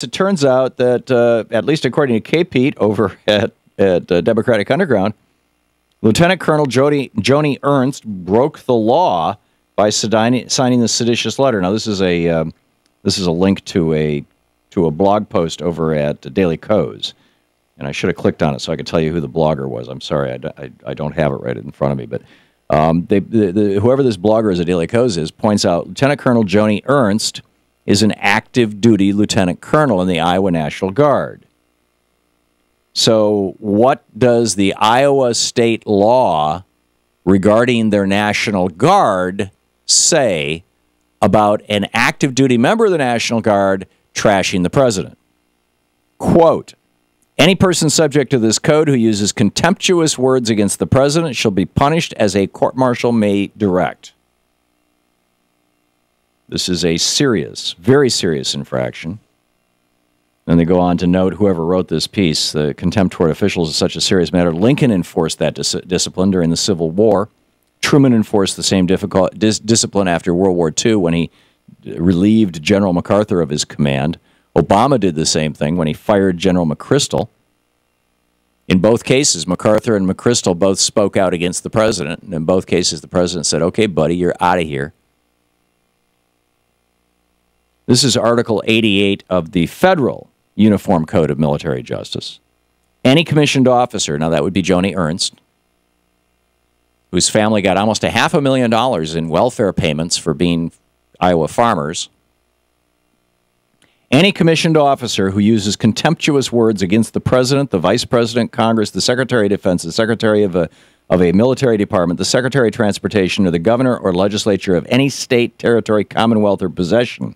It turns out that, at least according to KPete over at Democratic Underground, Lieutenant Colonel Joni Ernst broke the law by signing the seditious letter. Now, this is a link to a blog post over at Daily Kos, and I should have clicked on it so I could tell you who the blogger was. I'm sorry, I don't have it right in front of me, but whoever this blogger is at Daily Kos is points out Lieutenant Colonel Joni Ernst is an active duty lieutenant colonel in the Iowa National Guard. So what does the Iowa state law regarding their National Guard say about an active duty member of the National Guard trashing the president? Quote, any person subject to this code who uses contemptuous words against the president shall be punished as a court-martial may direct. This is a serious, very serious infraction. And they go on to note, whoever wrote this piece, the contempt toward officials is such a serious matter. Lincoln enforced that discipline during the Civil War. Truman enforced the same discipline after World War II when he relieved General MacArthur of his command. Obama did the same thing when he fired General McChrystal. In both cases, MacArthur and McChrystal both spoke out against the president. And in both cases, the president said, okay, buddy, you're out of here. This is Article 88 of the Federal Uniform Code of Military Justice. Any commissioned officer, now that would be Joni Ernst, whose family got almost $500,000 in welfare payments for being Iowa farmers. Any commissioned officer who uses contemptuous words against the president, the vice president, Congress, the Secretary of Defense, the secretary of a military department, the Secretary of Transportation, or the governor or legislature of any state, territory, commonwealth, or possession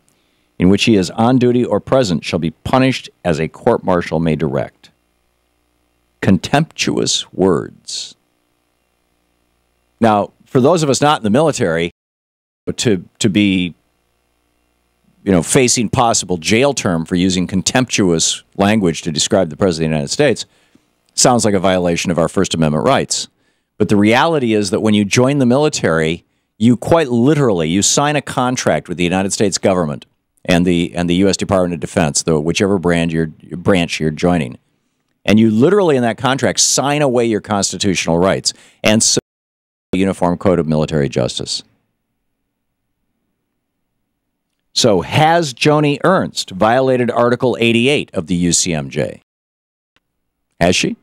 in which he is on duty or present shall be punished as a court-martial may direct. Contemptuous words. Now, for those of us not in the military, to be, facing possible jail term for using contemptuous language to describe the President of the United States sounds like a violation of our First Amendment rights. But the reality is that when you join the military, you quite literally, you sign a contract with the United States government and the U.S. Department of Defense, whichever branch you're joining. And you literally in that contract sign away your constitutional rights and submit the Uniform Code of Military Justice. So has Joni Ernst violated Article 88 of the UCMJ? Has she?